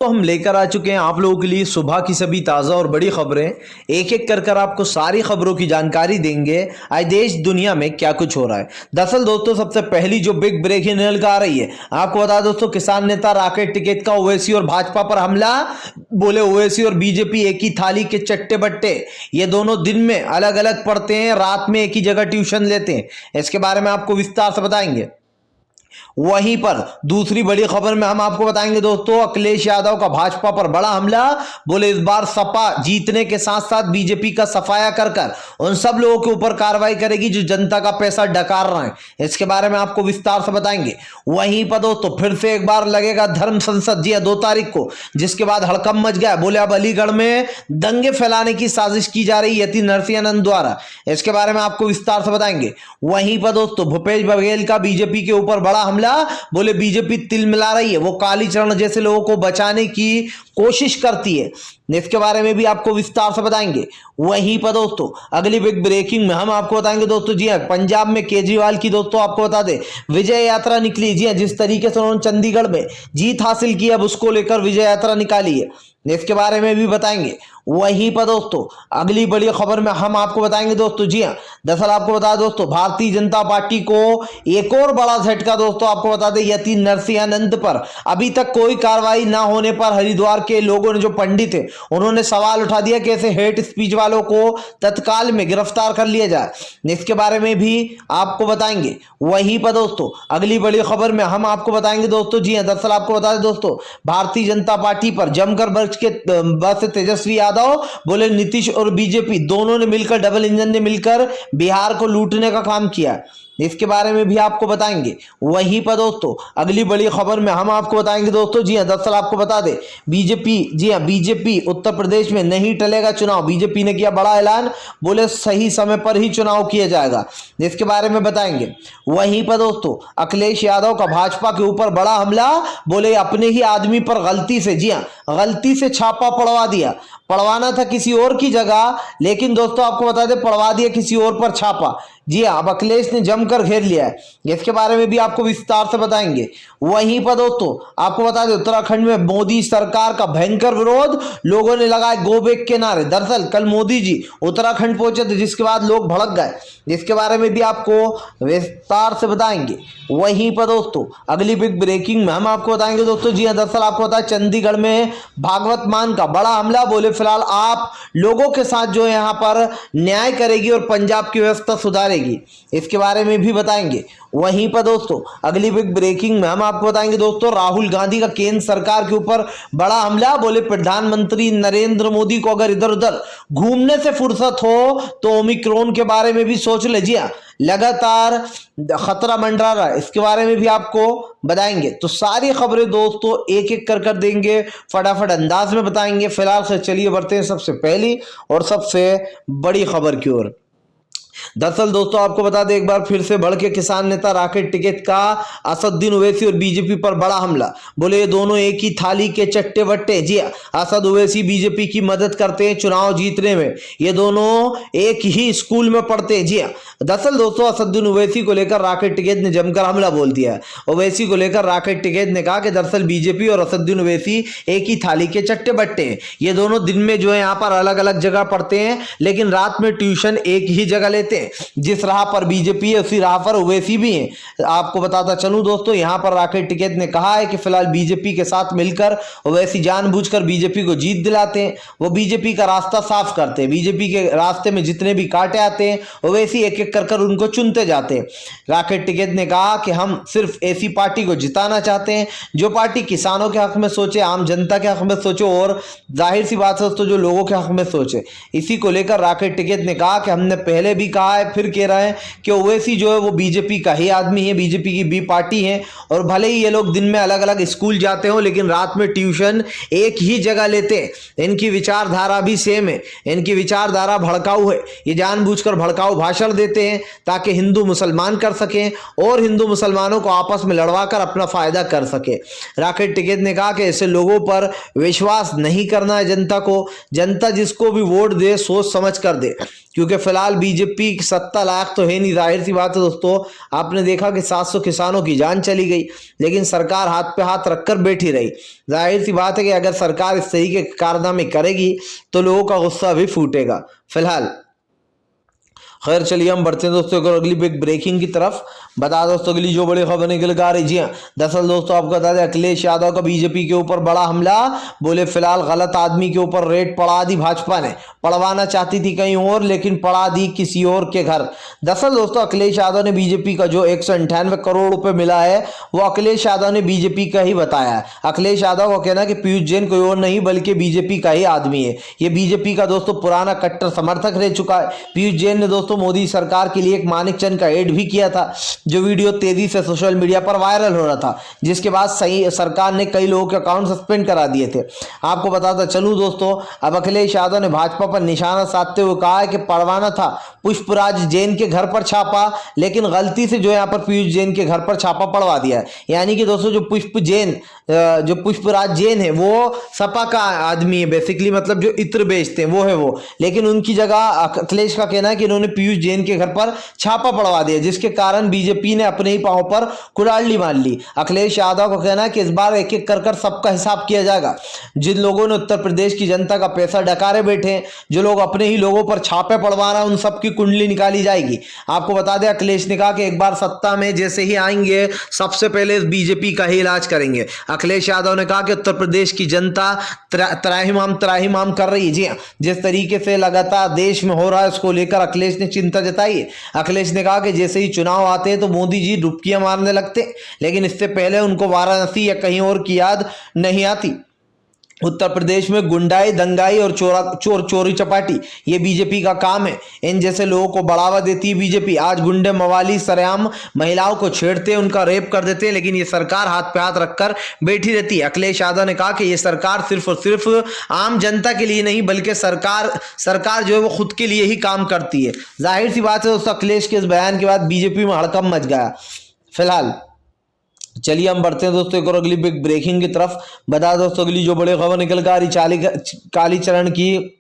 दोस्तों हम लेकर आ चुके हैं आप लोगों के लिए सुबह की सभी ताज़ा और बड़ी खबरें। एक एक कर आपको सारी खबरों की जानकारी देंगे आज देश दुनिया में क्या कुछ हो रहा है। दरअसल दोस्तों सबसे पहली जो बिग ब्रेकिंग निकल कर आ रही है, आपको बता दोस्तों, किसान नेता राकेश टिकैत का ओवैसी और भाजपा पर हमला। बोले ओवैसी और बीजेपी एक ही थाली के चट्टे बट्टे, ये दोनों दिन में अलग अलग पढ़ते हैं, रात में एक ही जगह ट्यूशन लेते हैं। इसके बारे में आपको विस्तार से बताएंगे। वहीं पर दूसरी बड़ी खबर में हम आपको बताएंगे दोस्तों, अखिलेश यादव का भाजपा पर बड़ा हमला। बोले इस बार सपा जीतने के साथ साथ बीजेपी का सफाया कर उन सब लोगों के ऊपर कार्रवाई करेगी जो जनता का पैसा डकार रहे हैं। इसके बारे में आपको विस्तार से बताएंगे। वहीं पर दोस्तों फिर से एक बार लगेगा धर्म संसद, जी 2 तारीख को, जिसके बाद हड़कंप मच गया। बोले अब अलीगढ़ में दंगे फैलाने की साजिश की जा रही यति नरसिंहानंद द्वारा। इसके बारे में आपको विस्तार से बताएंगे। वहीं पर दोस्तों भूपेश बघेल का बीजेपी के ऊपर बड़ा हमला। बोले बीजेपी तिल मिला रही है, वो कालीचरण जैसे लोगों को बचाने की कोशिश करती है। इसके बारे में भी आपको विस्तार से बताएंगे। वहीं पर दोस्तों अगली बिग ब्रेकिंग में हम आपको बताएंगे दोस्तों, जी हां, पंजाब में केजरीवाल की दोस्तों आपको बता दें विजय यात्रा निकली। जी हां, जिस तरीके से उन्होंने चंडीगढ़ में जीत हासिल की, अब उसको लेकर विजय यात्रा निकाली है। इसके बारे में भी बताएंगे। वहीं पर दोस्तों अगली बड़ी खबर में हम आपको बताएंगे दोस्तों, जी हां, दरअसल आपको बता दोस्तों भारतीय जनता पार्टी को एक और बड़ा झटका दोस्तों आपको बता दें यति नरसिंहानंद पर। अभी तक कोई कार्रवाई ना होने पर हरिद्वार के लोगों ने, जो पंडित है, उन्होंने सवाल उठा दिया कि ऐसे हेट स्पीच वालों को तत्काल में गिरफ्तार कर लिया जाए। इसके बारे में भी आपको बताएंगे। वहीं पर दोस्तों अगली बड़ी खबर में हम आपको बताएंगे दोस्तों, जी हां, दरअसल आपको बता दें दोस्तों भारतीय जनता पार्टी पर जमकर बस तेजस्वी यादव, बोले नीतीश और बीजेपी दोनों ने मिलकर, डबल इंजन ने मिलकर बिहार को लूटने का काम किया। इसके बारे में भी आपको बताएंगे। वहीं पर दोस्तों अगली बड़ी खबर में हम आपको बताएंगे दोस्तों, जी हां, दरअसल आपको बता दें बीजेपी, जी हां, बीजेपी उत्तर प्रदेश में नहीं टलेगा चुनाव। बीजेपी ने किया बड़ा ऐलान, बोले सही समय पर ही चुनाव किया जाएगा। इसके बारे में बताएंगे। वहीं पर दोस्तों अखिलेश यादव का भाजपा के ऊपर बड़ा हमला। बोले अपने ही आदमी पर गलती से, जी हां, गलती से छापा पड़वा दिया। पड़वाना था किसी और की जगह, लेकिन दोस्तों आपको बता दें पड़वा दिया किसी और पर छापा। जी हां, अब अखिलेश ने जमकर घेर लिया है। इसके बारे में भी आपको विस्तार से बताएंगे। वहीं पर दोस्तों आपको बता दें उत्तराखंड में मोदी सरकार का भयंकर विरोध, लोगों ने लगाए गो बैक के नारे। दरअसल कल मोदी जी उत्तराखंड पहुंचे थे, जिसके बाद लोग भड़क गए। इसके बारे में भी आपको विस्तार से बताएंगे। वहीं पर दोस्तों अगली बिग ब्रेकिंग में हम आपको बताएंगे दोस्तों, जी हां, दरअसल आपको बता चंडीगढ़ में भागवत मान का बड़ा हमला। बोले फिलहाल आप लोगों के साथ जो यहाँ पर न्याय करेगी और पंजाब की व्यवस्था सुधारेगी। इसके बारे में भी बताएंगे। वहीं पर दोस्तों अगली बिग ब्रेकिंग में हम आपको बताएंगे दोस्तों राहुल गांधी का केंद्र सरकार के ऊपर बड़ा हमला। बोले प्रधानमंत्री नरेंद्र मोदी को अगर इधर उधर घूमने से फुर्सत हो तो ओमिक्रॉन के बारे में भी सोच ले। जी हां, लगातार खतरा मंडरा रहा है। इसके बारे में भी आपको बताएंगे। तो सारी खबरें दोस्तों एक एक कर देंगे, फटाफट अंदाज में बताएंगे। फिलहाल से चलिए बढ़ते हैं सबसे पहली और सबसे बड़ी खबर की ओर। दरअसल दोस्तों आपको बता दें एक बार फिर से बढ़ के किसान नेता राकेश टिकैत का असदुद्दीन ओवैसी और बीजेपी पर बड़ा हमला। बोले ये दोनों एक ही थाली के चट्टे बट्टे। जी असद ओवैसी बीजेपी की मदद करते हैं चुनाव जीतने में, ये दोनों एक ही स्कूल में पढ़ते हैं। जी दरअसल दोस्तों असदुद्दीन ओवैसी को लेकर राकेश टिकैत ने जमकर हमला बोल दिया है। ओवैसी को लेकर राकेश टिकैत ने कहा कि दरअसल बीजेपी और असदुद्दीन ओवैसी एक ही थाली के चट्टे बट्टे हैं। ये दोनों दिन में जो है यहाँ पर अलग अलग जगह पढ़ते हैं, लेकिन रात में ट्यूशन एक ही जगह लेते हैं। जिस राह पर बीजेपी है उसी राह पर ओवैसी भी है। आपको बताता चलूं दोस्तों, यहां पर राकेश टिकैत ने कहा है कि फिलहाल बीजेपी के साथ मिलकर ओवैसी जानबूझकर बीजेपी को जीत दिलाते हैं। वो बीजेपी का रास्ता साफ करते हैं। बीजेपी के रास्ते में जितने भी कांटे आते हैं ओवैसी एक एक कर उनको चुनते जाते हैं। राकेश टिकैत ने कहा कि हम सिर्फ ऐसी पार्टी को जिताना चाहते हैं जो पार्टी किसानों के हक में सोचे, आम जनता के हक में सोचे और जाहिर सी बात है दोस्तों जो लोगों के हक में सोचे। इसी को लेकर राकेश टिकैत ने कहा कि हमने पहले भी कहा है, फिर कह रहे हैं कि ओवैसी जो है वो बीजेपी का ही आदमी है, बीजेपी की बी पार्टी है। और भले ही ये लोग दिन में अलग अलग स्कूल जाते हो, लेकिन रात में ट्यूशन एक ही जगह लेते हैं। इनकी विचारधारा भी सेम है, इनकी विचारधारा भड़काऊ है। ये जानबूझकर भड़काऊ भाषण देते हैं ताकि हिंदू मुसलमान कर सकें और हिंदू मुसलमानों को आपस में लड़वाकर अपना फायदा कर सके। राकेश टिकैत ने कहा कि ऐसे लोगों पर विश्वास नहीं करना है जनता को। जनता जिसको भी वोट दे सोच समझ कर दे। क्योंकि फिलहाल बीजेपी की सत्ता लायक तो है नहीं। जाहिर सी बात है दोस्तों, आपने देखा कि 700 किसानों की जान चली गई, लेकिन सरकार हाथ पे हाथ रखकर बैठी रही। जाहिर सी बात है कि अगर सरकार इस तरीके के कारनामे करेगी तो लोगों का गुस्सा भी फूटेगा। फिलहाल खैर चलिए हम बढ़ते हैं दोस्तों एक और अगली बिग ब्रेकिंग की तरफ। बता दोस्तों अगली जो बड़ी खबर निकल कर आ रही, जी हाँ, दरअसल दोस्तों आपको बता दें अखिलेश यादव का बीजेपी के ऊपर बड़ा हमला। बोले फिलहाल गलत आदमी के ऊपर रेड पड़ा दी भाजपा ने, पड़वाना चाहती थी कहीं और लेकिन पड़ा दी किसी और के घर। दरअसल दोस्तों अखिलेश यादव ने बीजेपी का जो 198 करोड़ रुपए मिला है वो अखिलेश यादव ने बीजेपी का ही बताया है। अखिलेश यादव का कहना है कि पीयूष जैन कोई और नहीं बल्कि बीजेपी का ही आदमी है। ये बीजेपी का दोस्तों पुराना कट्टर समर्थक रह चुका है। पीयूष जैन ने दोस्तों मोदी सरकार के लिए एक मानिक चंद का एड भी किया था, जो वीडियो तेजी से सोशल मीडिया पर वायरल हो रहा था, जिसके बाद सही सरकार ने कई लोगों के अकाउंट सस्पेंड करा दिए थे। आपको बताता चलूं दोस्तों, अब अखिलेश यादव ने भाजपा पर निशाना साधते हुए कहा है कि पड़वाना था पुष्पराज जैन के घर पर छापा, लेकिन गलती से जो यहाँ पर पीयूष जैन के घर पर छापा पड़वा दिया है। यानी कि दोस्तों जो पुष्पराज जैन है वो सपा का आदमी है बेसिकली, मतलब जो इत्र बेचते हैं वो है वो, लेकिन उनकी जगह अखिलेश का कहना है कि इन्होंने पीयूष जैन के घर पर छापा पड़वा दिया, जिसके कारण बीजेपी ने अपने ही पांव पर कुल्हाड़ी मार ली। अखिलेश यादव का कहना है कि इस बार एक एक कर सबका हिसाब किया जाएगा। जिन लोगों ने उत्तर प्रदेश की जनता का पैसा डकारे बैठे हैं, जो लोग अपने ही लोगों पर छापे पड़वा रहे हैं, उन सबकी कुंडली निकाली जाएगी। आपको बता दें अखिलेश ने कहा कि एक बार सत्ता में जैसे ही आएंगे सबसे पहले इस बीजेपी का ही इलाज करेंगे। अखिलेश यादव ने कहा कि उत्तर प्रदेश की जनता त्राहिमाम कर रही है। जी हाँ, जिस तरीके से लगातार देश में हो रहा है उसको लेकर अखिलेश ने चिंता जताई है। अखिलेश ने कहा कि जैसे ही चुनाव आते हैं तो मोदी जी डुबकियां मारने लगते, लेकिन इससे पहले उनको वाराणसी या कहीं और की याद नहीं आती। उत्तर प्रदेश में गुंडाई, दंगाई और चोरी चपाटी ये बीजेपी का काम है। इन जैसे लोगों को बढ़ावा देती है बीजेपी। आज गुंडे मवाली सरेआम महिलाओं को छेड़ते हैं, उनका रेप कर देते हैं, लेकिन ये सरकार हाथ पे हाथ रखकर बैठी रहती है। अखिलेश यादव ने कहा कि ये सरकार सिर्फ और सिर्फ आम जनता के लिए नहीं बल्कि सरकार जो है वो खुद के लिए ही काम करती है। जाहिर सी बात है दोस्तों अखिलेश के इस बयान के बाद बीजेपी में हड़कंप मच गया। फिलहाल चलिए हम बढ़ते हैं दोस्तों एक और अगली बिग ब्रेकिंग की तरफ। बता दोस्तों अगली जो बड़ी खबर निकल कर आ रही, कालीचरण की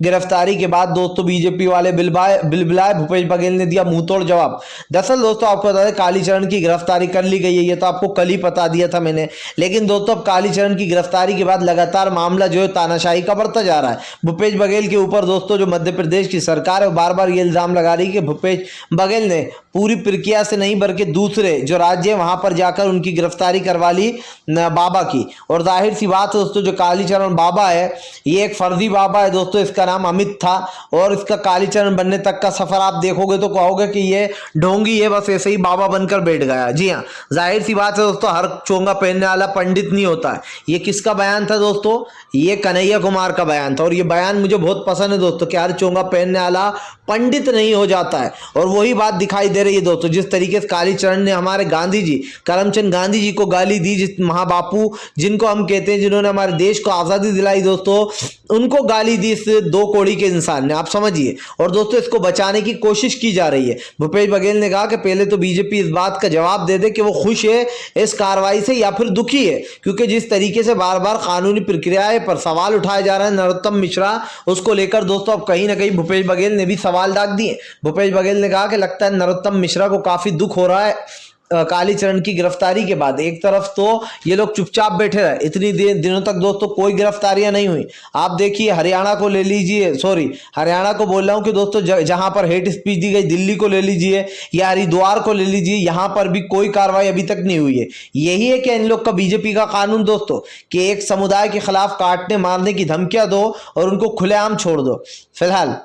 गिरफ्तारी के बाद दोस्तों बीजेपी वाले बिलबिलाए, भूपेश बघेल ने दिया मुंहतोड़ जवाब। दरअसल दोस्तों आपको बता दें कालीचरण की गिरफ्तारी कर ली गई है, ये तो आपको कल ही बता दिया था मैंने, लेकिन दोस्तों अब कालीचरण की गिरफ्तारी के बाद लगातार मामला जो है तानाशाही का बढ़ता जा रहा है। भूपेश बघेल के ऊपर दोस्तों जो मध्य प्रदेश की सरकार है वो बार बार ये इल्जाम लगा रही है कि भूपेश बघेल ने पूरी प्रक्रिया से नहीं बल्कि दूसरे जो राज्य है वहां पर जाकर उनकी गिरफ्तारी करवा ली बाबा की। और जाहिर सी बात है दोस्तों जो कालीचरण बाबा है ये एक फर्जी बाबा है दोस्तों, इसका नाम अमित था और इसका कालीचरण बनने तक का सफर आप देखोगे तो कहोगे कि ये ढोंगी है, बस ऐसे ही बाबा बनकर बैठ गया। जी हाँ, जाहिर सी बात है दोस्तों हर चोंगा पहनने वाला पंडित नहीं होता है। ये किसका बयान था दोस्तों? ये कन्हैया कुमार का बयान था, और ये बयान मुझे बहुत पसंद है दोस्तों कि हर चोंगा पहनने वाला पंडित नहीं हो जाता है। और वही बात दिखाई दे रही है दोस्तों, जिस तरीके से कालीचरण ने हमारे गांधी जी, करमचंद गांधी जी को गाली दी, जिस महाबापू जिनको हम कहते हैं, जिन्होंने हमारे देश को आजादी दिलाई दोस्तों, उनको गाली दी इस दो कोड़ी के इंसान ने, आप समझिए। और दोस्तों इसको बचाने की कोशिश की जा रही है। भूपेश बघेल ने कहा कि पहले तो बीजेपी इस बात का जवाब दे दे कि वो खुश है इस कार्रवाई से या फिर दुखी है, क्योंकि जिस तरीके से बार बार कानूनी प्रक्रियाएं पर सवाल उठाए जा रहे हैं नरोत्तम मिश्रा, उसको लेकर दोस्तों अब कहीं ना कहीं भूपेश बघेल ने भी सवाल दाग दिए। भूपेश बघेल ने कहा कि लगता है नरोत्तम मिश्रा को काफी दुख हो रहा है कालीचरण की गिरफ्तारी के बाद। एक तरफ तो ये लोग चुपचाप बैठे रहे, इतनी दिनों तक दोस्तों कोई गिरफ्तारियां नहीं हुई। आप देखिए हरियाणा को ले लीजिए, सॉरी हरियाणा को बोल रहा हूं कि दोस्तों जहां पर हेट स्पीच दी गई, दिल्ली को ले लीजिए या हरिद्वार को ले लीजिए, यहां पर भी कोई कार्रवाई अभी तक नहीं हुई है। यही है कि इन लोग का बीजेपी का कानून दोस्तों कि एक समुदाय के खिलाफ काटने मारने की धमकियां दो और उनको खुलेआम छोड़ दो। फिलहाल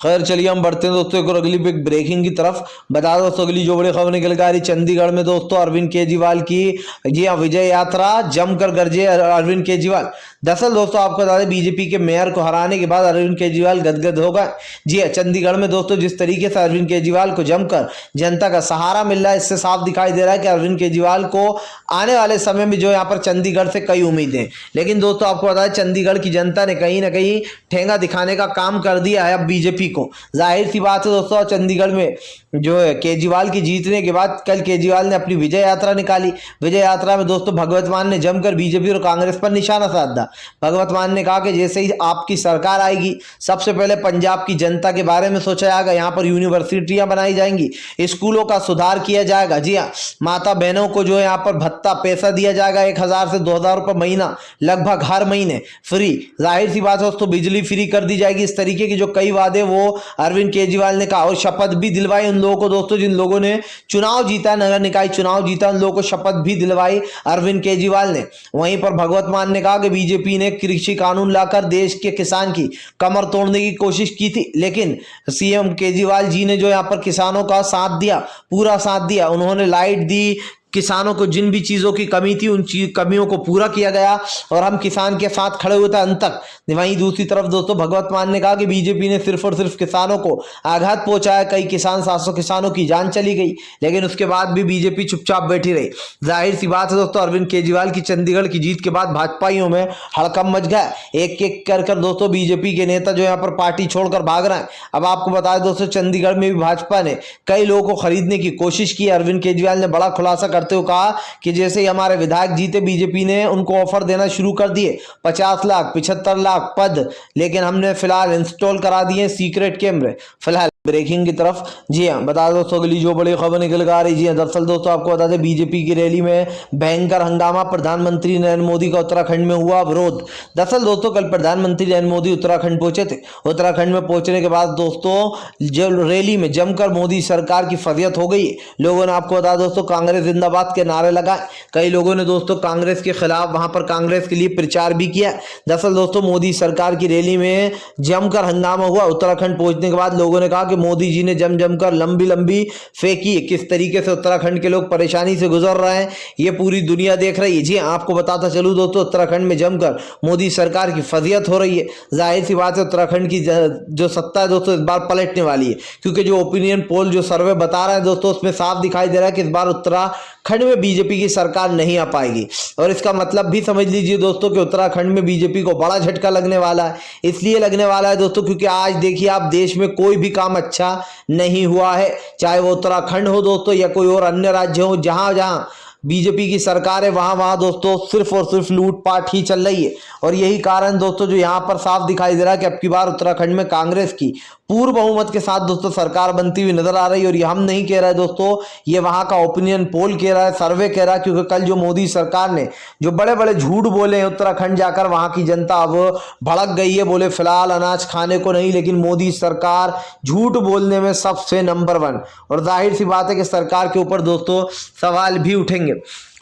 खैर चलिए हम बढ़ते हैं दोस्तों एक और अगली बिग ब्रेकिंग की तरफ। बता दोस्तों अगली जो बड़ी खबर निकल कर आ रही, चंडीगढ़ में दोस्तों अरविंद केजरीवाल की जी हाँ विजय यात्रा, जमकर गरजे अरविंद केजरीवाल। दरअसल दोस्तों आपको बता दें बीजेपी के मेयर को हराने के बाद अरविंद केजरीवाल गदगद हो गए। जी हाँ, चंडीगढ़ में दोस्तों जिस तरीके से अरविंद केजरीवाल को जमकर जनता का सहारा मिल रहा है, इससे साफ दिखाई दे रहा है कि अरविंद केजरीवाल को आने वाले समय में जो यहाँ पर चंडीगढ़ से कई उम्मीदें। लेकिन दोस्तों आपको बता दें चंडीगढ़ की जनता ने कहीं ना कहीं ठेंगा दिखाने का काम कर दिया है अब बीजेपी को। जाहिर सी बात है दोस्तों चंडीगढ़ में जो है केजरीवाल की जीतने के बाद कल केजरीवाल ने अपनी विजय यात्रा निकाली। विजय यात्रा में दोस्तों भगवत मान ने जमकर बीजेपी और कांग्रेस पर निशाना साधा। भगवत मान ने कहा कि जैसे ही आपकी सरकार आएगी सबसे पहले पंजाब की जनता के बारे में सोचा जाएगा, यहाँ पर यूनिवर्सिटियां बनाई जाएंगी, स्कूलों का सुधार किया जाएगा। जी हाँ, माता बहनों को जो है यहाँ पर भत्ता पैसा दिया जाएगा 1000 से 2000 रुपये महीना, लगभग हर महीने फ्री। जाहिर सी बात है दोस्तों बिजली फ्री कर दी जाएगी। इस तरीके के जो कई वादे वो अरविंद केजरीवाल ने कहा और शपथ भी दिलवाई उन लोगों को दोस्तों जिन लोगों ने चुनाव जीता, नगर निकाय चुनाव जीता, उन लोगों को शपथ भी दिलवाई अरविंद केजरीवाल ने। वहीं पर भगवत मान ने कहा कि बीजेपी ने कृषि कानून लाकर देश के किसान की कमर तोड़ने की कोशिश की थी, लेकिन सीएम केजरीवाल जी ने जो यहाँ पर किसानों का साथ दिया, पूरा साथ दिया। उन्होंने लाइट दी, किसानों को जिन भी चीजों की कमी थी उन कमियों को पूरा किया गया और हम किसान के साथ खड़े हुए थे अंत तक। वहीं दूसरी तरफ दोस्तों भगवत मान ने कहा कि बीजेपी ने सिर्फ और सिर्फ किसानों को आघात पहुंचाया। कई किसान 700 किसानों की जान चली गई, लेकिन उसके बाद भी बीजेपी चुपचाप बैठी रही। जाहिर सी बात है दोस्तों अरविंद केजरीवाल की चंडीगढ़ की जीत के बाद भाजपाइयों में हड़कंप मच गया। एक एक कर दोस्तों बीजेपी के नेता जो यहाँ पर पार्टी छोड़कर भाग रहे हैं। अब आपको बताया दोस्तों चंडीगढ़ में भी भाजपा ने कई लोगों को खरीदने की कोशिश की। अरविंद केजरीवाल ने बड़ा खुलासा करते हुए कहा कि जैसे ही हमारे विधायक जीते बीजेपी ने उनको ऑफर देना शुरू कर दिए, 50 लाख 75 लाख पद, लेकिन हमने फिलहाल इंस्टॉल करा दिए सीक्रेट कैमरे। फिलहाल ब्रेकिंग की तरफ जी हाँ बता दो दोस्तों अगली जो बड़ी खबर निकल कर आ रही। जी हाँ, दरअसल दोस्तों आपको बता दें बीजेपी की रैली में भयंकर हंगामा, प्रधानमंत्री नरेंद्र मोदी का उत्तराखंड में हुआ विरोध। दरअसल दोस्तों कल प्रधानमंत्री नरेंद्र मोदी उत्तराखंड पहुंचे थे। उत्तराखंड में पहुंचने के बाद दोस्तों जब रैली में जमकर मोदी सरकार की फजियत हो गई। लोगों ने आपको बता दोस्तों कांग्रेस जिंदाबाद के नारे लगाए। कई लोगों ने दोस्तों कांग्रेस के खिलाफ वहां पर कांग्रेस के लिए प्रचार भी किया। दरअसल दोस्तों मोदी सरकार की रैली में जमकर हंगामा हुआ। उत्तराखंड पहुंचने के बाद लोगों ने कहा कि मोदी जी ने जमकर लंबी फेंकी। किस तरीके से उत्तराखंड के लोग परेशानी से गुजर रहे हैं ये पूरी दुनिया देख रही है। जी आपको बताता चलूं दोस्तों उत्तराखंड में जमकर मोदी सरकार की फजियत हो रही है। जाहिर सी बात है उत्तराखंड की जो सत्ता है दोस्तों इस बार पलटने वाली है, क्योंकि जो ओपिनियन पोल जो सर्वे बता रहा है दोस्तों उसमें साफ दिखाई दे रहा है कि इस बार उत्तराखंड में बीजेपी की सरकार नहीं आ पाएगी। और इसका मतलब भी समझ लीजिए दोस्तों कि उत्तराखंड में बीजेपी को बड़ा झटका लगने वाला है। इसलिए लगने वाला है दोस्तों क्योंकि आज देखिए आप देश में कोई भी काम अच्छा नहीं हुआ है, चाहे वो उत्तराखंड हो दोस्तों या कोई और अन्य राज्य हो। जहां जहां बीजेपी की सरकार है वहां वहां दोस्तों सिर्फ और सिर्फ लूटपाट ही चल रही है। और यही कारण दोस्तों जो यहाँ पर साफ दिखाई दे रहा है कि अब की बार उत्तराखंड में कांग्रेस की पूर्ण बहुमत के साथ दोस्तों सरकार बनती हुई नजर आ रही है। और ये हम नहीं कह रहे दोस्तों, ये वहां का ओपिनियन पोल कह रहा है, सर्वे कह रहा है। क्योंकि कल जो मोदी सरकार ने जो बड़े बड़े झूठ बोले हैं उत्तराखंड जाकर, वहां की जनता अब भड़क गई है। बोले फिलहाल अनाज खाने को नहीं, लेकिन मोदी सरकार झूठ बोलने में सबसे नंबर 1। और जाहिर सी बात है कि सरकार के ऊपर दोस्तों सवाल भी उठेंगे।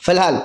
फिलहाल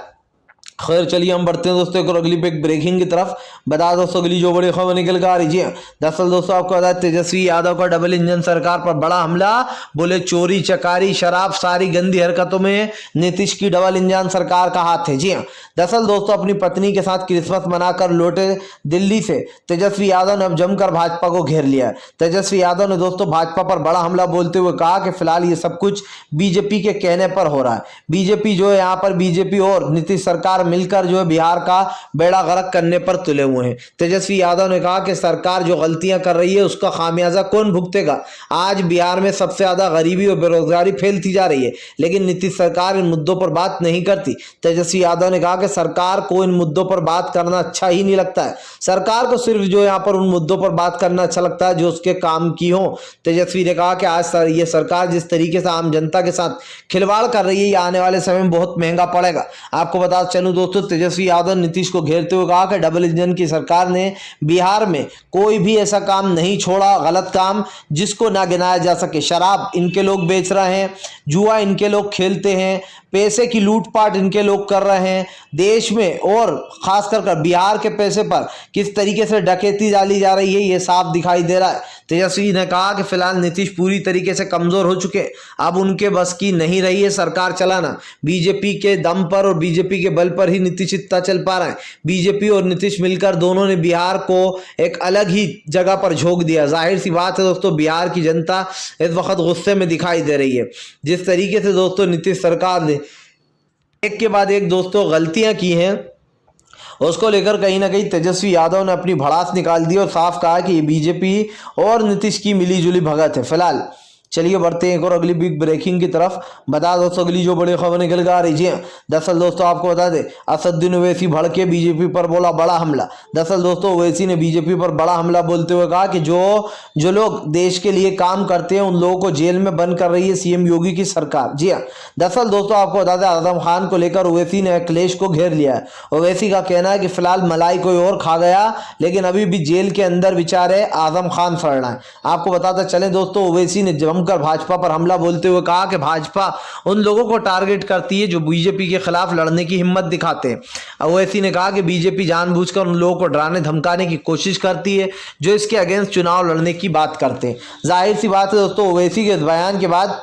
खैर चलिए हम बढ़ते हैं दोस्तों एक और अगली ब्रेकिंग की तरफ। बता दोस्तों अगली जो बड़ी खबर निकल कर आ रही है। दरअसल दोस्तों आपको बता तेजस्वी यादव का डबल इंजन सरकार पर बड़ा हमला। बोले चोरी चकारी शराब सारी गंदी हरकतों में नीतीश की डबल इंजन सरकार का हाथ है। जी हाँ, दरअसल दोस्तों अपनी पत्नी के साथ क्रिसमस मनाकर लौटे दिल्ली से तेजस्वी यादव ने अब जमकर भाजपा को घेर लिया। तेजस्वी यादव ने दोस्तों भाजपा पर बड़ा हमला बोलते हुए कहा कि फिलहाल ये सब कुछ बीजेपी के कहने पर हो रहा है। बीजेपी जो है यहाँ पर बीजेपी और नीतीश सरकार मिलकर जो है बिहार का बेड़ा गर्क करने पर तुले हुए हैं। तेजस्वी यादव ने कहा कि सरकार जो गलतियां कर रही है उसका खामियाजा कौन भुगतेगा। आज बिहार में सबसे ज्यादा गरीबी और बेरोजगारी फैलती जा रही है, लेकिन नीतीश सरकार इन मुद्दों पर बात नहीं करती। तेजस्वी यादव ने कहा कि सरकार को इन मुद्दों पर बात करना अच्छा ही नहीं लगता है। सरकार को सिर्फ जो यहाँ पर उन मुद्दों पर बात करना अच्छा लगता है जो उसके काम की हो। तेजस्वी ने कहा कि आज ये सरकार जिस तरीके से आम जनता के साथ खिलवाड़ कर रही है ये आने वाले समय में बहुत महंगा पड़ेगा। आपको बता चलूं दोस्तों तेजस्वी यादव नीतीश को घेरते हुए कहा कि डबल इंजन की सरकार ने बिहार में कोई भी ऐसा काम नहीं छोड़ा, गलत काम जिसको ना गिनाया जा सके। शराब इनके लोग बेच रहे हैं, जुआ इनके लोग खेलते हैं, पैसे की लूटपाट इनके लोग कर रहे हैं देश में, और खासकर बिहार के पैसे पर किस तरीके से डकैती डाली जा रही है ये साफ दिखाई दे रहा है। तेजस्वी ने कहा कि फिलहाल नीतीश पूरी तरीके से कमजोर हो चुके, अब उनके बस की नहीं रही है सरकार चलाना। बीजेपी के दम पर और बीजेपी के बल पर ही नीतीश इतना चल पा रहा है। बीजेपी और नीतीश मिलकर दोनों ने बिहार को एक अलग ही जगह पर झोंक दिया। जाहिर सी बात है दोस्तों बिहार की जनता इस वक्त गुस्से में दिखाई दे रही है। जिस तरीके से दोस्तों नीतीश सरकार ने एक के बाद एक दोस्तों गलतियां की हैं उसको लेकर कहीं ना कहीं तेजस्वी यादव ने अपनी भड़ास निकाल दी और साफ कहा कि ये बीजेपी और नीतीश की मिलीजुली भगत है। फिलहाल चलिए बढ़ते हैं एक और अगली बिग ब्रेकिंग की तरफ। बता दोस्तों अगली जो बड़ी खबर निकल कर आ रही है, दरअसल दोस्तों आपको बता दें असदुद्दीन ओवैसी भड़के बीजेपी पर बोला बड़ा हमला। दरअसल दोस्तों ओवैसी ने बीजेपी पर बड़ा हमला बोलते हुए कहा कि जो लोग देश के लिए काम करते हैं उन लोगों को जेल में बंद कर रही है सीएम योगी की सरकार। जी हाँ, दरअसल दोस्तों आपको बता दें आजम खान को लेकर ओवैसी ने अखिलेश को घेर लिया है। ओवैसी का कहना है कि फिलहाल मलाई कोई और खा गया, लेकिन अभी भी जेल के अंदर बेचारे आजम खान सड़ रहा है। आपको बताते चले दोस्तों ओवैसी ने जमकर भाजपा पर हमला बोलते हुए कहा कि भाजपा उन लोगों को टारगेट करती है जो बीजेपी के खिलाफ लड़ने की हिम्मत दिखाते हैं। ओवैसी ने कहा कि बीजेपी जानबूझकर उन लोगों को डराने धमकाने की कोशिश करती है जो इसके अगेंस्ट चुनाव लड़ने की बात करते हैं। जाहिर सी बात है दोस्तों ओवैसी के इस बयान के बाद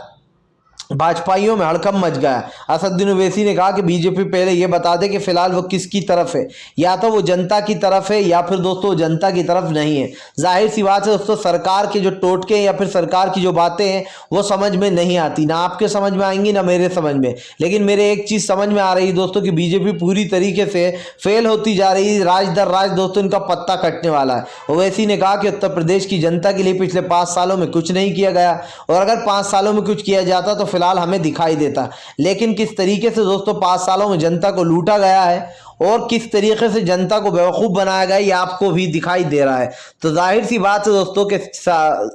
भाजपाइयों में हड़कंप मच गया। असदुद्दीन ओवैसी ने कहा कि बीजेपी पहले यह बता दे कि फिलहाल वो किसकी तरफ है, या तो वो जनता की तरफ है या फिर दोस्तों जनता की तरफ नहीं है। जाहिर सी बात है दोस्तों सरकार के जो टोटके या फिर सरकार की जो बातें हैं वो समझ में नहीं आती, ना आपके समझ में आएंगी ना मेरे समझ में। लेकिन मेरे एक चीज़ समझ में आ रही है दोस्तों कि बीजेपी पूरी तरीके से फेल होती जा रही है, राज दर राज दोस्तों इनका पत्ता कटने वाला है। ओवैसी ने कहा कि उत्तर प्रदेश की जनता के लिए पिछले 5 सालों में कुछ नहीं किया गया, और अगर 5 सालों में कुछ किया जाता तो फिलहाल हमें दिखाई देता। लेकिन किस तरीके से दोस्तों 5 सालों में जनता को लूटा गया है और किस तरीके से जनता को बेवकूफ़ बनाया गया ये आपको भी दिखाई दे रहा है। तो जाहिर सी बात है दोस्तों कि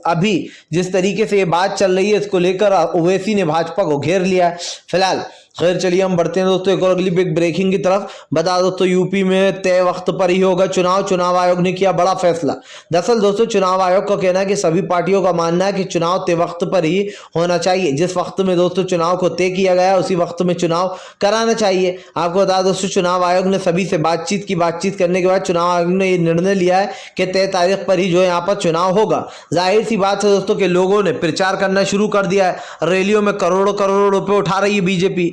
अभी जिस तरीके से ये बात चल रही है इसको लेकर ओवैसी ने भाजपा को घेर लिया है फिलहाल। खैर चलिए हम बढ़ते हैं दोस्तों एक और अगली बिग ब्रेकिंग की तरफ। बता दोस्तों यूपी में तय वक्त पर ही होगा चुनाव आयोग ने किया बड़ा फैसला। दरअसल दोस्तों चुनाव आयोग का कहना है कि सभी पार्टियों का मानना है कि चुनाव तय वक्त पर ही होना चाहिए। जिस वक्त में दोस्तों चुनाव को तय किया गया उसी वक्त में चुनाव कराना चाहिए। आपको बता दोस्तों चुनाव आयोग ने सभी से बातचीत करने के बाद चुनाव आयोग ने ये निर्णय लिया है कि तय तारीख पर ही जो है यहाँ पर चुनाव होगा। जाहिर सी बात है दोस्तों कि लोगों ने प्रचार करना शुरू कर दिया है, रैलियों में करोड़ों करोड़ों रुपए उठा रही है बीजेपी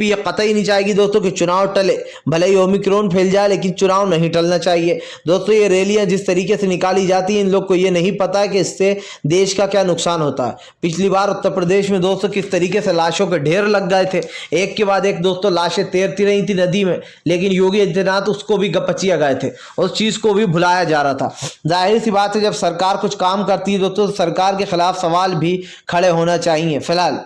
ये कतई नहीं चाहेगी दोस्तों कि चुनाव टले, भले ही ओमिक्रॉन फैल जाए लेकिन चुनाव नहीं टलना चाहिए। दोस्तों ये रैलियां जिस तरीके से निकाली जाती हैं इन लोग को ये नहीं पता है कि इससे देश का क्या नुकसान होता है। पिछली बार उत्तर प्रदेश में दोस्तों किस तरीके से लाशों के ढेर लग गए थे, एक के बाद एक दोस्तों लाशें तैरती रही थी नदी में, लेकिन योगी आदित्यनाथ उसको भी गपचिया गए थे, उस चीज को भी भुलाया जा रहा था। जाहिर सी बात है जब सरकार कुछ काम करती है दोस्तों सरकार के खिलाफ सवाल भी खड़े होना चाहिए। फिलहाल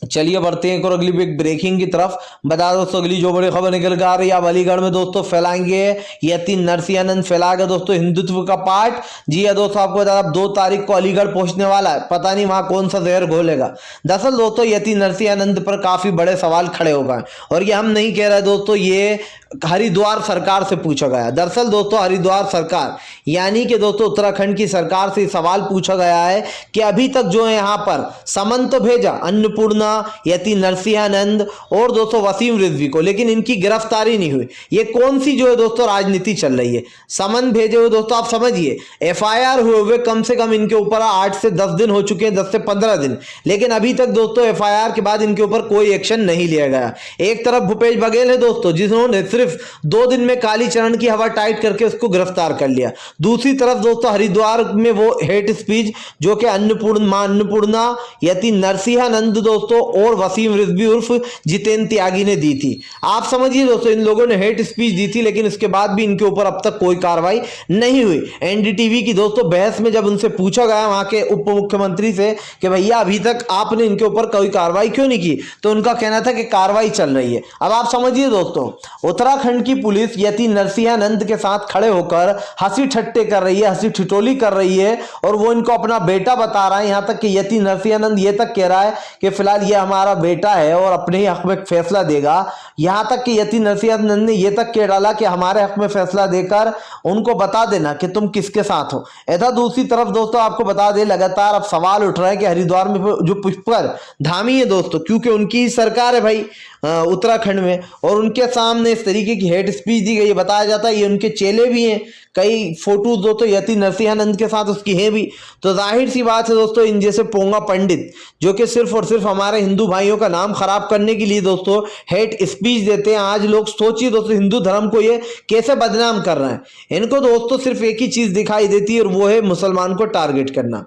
चलिए बढ़ते हैं एक और अगली बिग ब्रेकिंग की तरफ। बता दोस्तों अगली जो बड़ी खबर निकल कर आ रही है, अब अलीगढ़ में दोस्तों फैलाएंगे यति नरसिंहानंद फैलाएगा दोस्तों हिंदुत्व का पाठ। जी है दोस्तों आपको बता 2 तारीख को अलीगढ़ पहुंचने वाला है, पता नहीं वहां कौन सा जहर घोलेगा। दरअसल दोस्तों यति नरसिंहानंद पर काफी बड़े सवाल खड़े हो गए, और ये हम नहीं कह रहे दोस्तों, ये हरिद्वार सरकार से पूछा गया। दरअसल दोस्तों हरिद्वार सरकार यानी कि दोस्तों उत्तराखंड की सरकार से सवाल पूछा गया है कि अभी तक जो है यहाँ पर समन तो भेजा अन्नपूर्णा, यति नरसिंहानंद और दोस्तों वसीम रिजवी को, लेकिन इनकी गिरफ्तारी नहीं हुई। ये कौन सी जो है दोस्तों राजनीति चल रही है। समन भेजे हुए दोस्तों आप समझिए, एफआईआर हुए कम से कम इनके ऊपर 8 से 10 दिन हो चुके हैं, 10 से 15 दिन, लेकिन अभी तक दोस्तों एफआईआर के बाद इनके ऊपर कोई एक्शन नहीं लिया गया। एक तरफ भूपेश बघेल है दोस्तों जिन्होंने सिर्फ 2 दिन में कालीचरण की हवा टाइट करके उसको गिरफ्तार कर लिया, दूसरी तरफ दोस्तों हरिद्वार में वो हेट स्पीच जो कि अन्नपूर्णा, यति नरसिंहानंद दोस्तों और वसीम रिजवी उर्फ जितेंद्र त्यागी ने दी थी। आप समझिए दोस्तों इन लोगों ने हेट स्पीच दी थी, लेकिन इसके बाद भी इनके ऊपर अब तक कोई कार्रवाई नहीं हुई। एनडीटीवी की दोस्तों बहस में जब उनसे पूछा गया वहां के उप मुख्यमंत्री से कि भैया अभी तक आपने इनके ऊपर कोई कार्रवाई क्यों नहीं की, तो उनका कहना था कि कार्रवाई चल रही है। अब आप समझिए दोस्तों उत्तराखंड की पुलिस यति नरसिंहानंद के साथ खड़े होकर हंसी ठट्टे कर रही है, हंसी ठिठोली कर रही है, और वो इनको अपना बेटा बता रहा है। यहां तक कि यति नरसिंहानंद ये तक कह रहा है कि फिलहाल ये हमारा बेटा है और अपने ही हक में फैसला देगा। यहां तक कि यति नरसिंहानंद ने यह तक कह डाला कि हमारे हक में फैसला देकर उनको बता देना कि तुम किसके साथ हो। ऐसा दूसरी तरफ दोस्तों आपको बता दे लगातार अब सवाल उठ रहा है कि हरिद्वार में जो पुष्कर धामी है दोस्तों, क्योंकि उनकी सरकार है भाई उत्तराखंड में, और उनके सामने इस तरीके की हेट स्पीच दी गई। बताया जाता है ये उनके चेले भी हैं, कई फोटोज दोस्तों यति नरसिंहानंद के साथ उसकी हैं भी। तो जाहिर सी बात है दोस्तों इन जैसे पोंगा पंडित जो कि सिर्फ और सिर्फ हमारे हिंदू भाइयों का नाम खराब करने के लिए दोस्तों हेट स्पीच देते हैं। आज लोग सोचिए दोस्तों हिंदू धर्म को ये कैसे बदनाम कर रहे हैं। इनको दोस्तों सिर्फ एक ही चीज दिखाई देती है और वो है मुसलमान को टारगेट करना।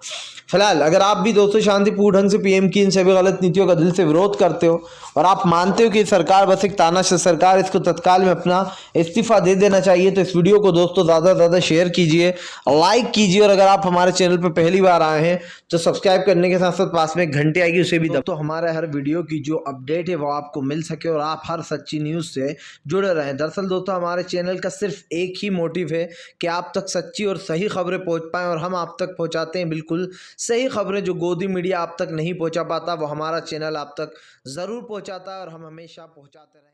फिलहाल अगर आप भी दोस्तों शांतिपूर्ण ढंग से पीएम की इन सभी गलत नीतियों का दिल से विरोध करते हो और आप मानते हो कि सरकार बस एक तानाशाह सरकार, इसको तत्काल में अपना इस्तीफा दे देना चाहिए, तो इस वीडियो को दोस्तों ज्यादा ज़्यादा शेयर कीजिए, लाइक कीजिए, और अगर आप हमारे चैनल पर पहली बार आए हैं तो सब्सक्राइब करने के साथ साथ पास में एक घंटी आएगी, उसे भी दबाएं तो हमारे हर वीडियो की जो अपडेट है वो आपको मिल सके और आप हर सच्ची न्यूज़ से जुड़े रहें। दरअसल दोस्तों, हमारे चैनल का सिर्फ एक ही मोटिव है कि आप तक सच्ची और सही खबरें पहुंच पाएं, और हम आप तक पहुंचाते हैं बिल्कुल सही खबरें। जो गोदी मीडिया आप तक नहीं पहुंचा पाता वो हमारा चैनल आप तक ज़रूर पहुंचाता है, और हम हमेशा पहुंचाते रहें।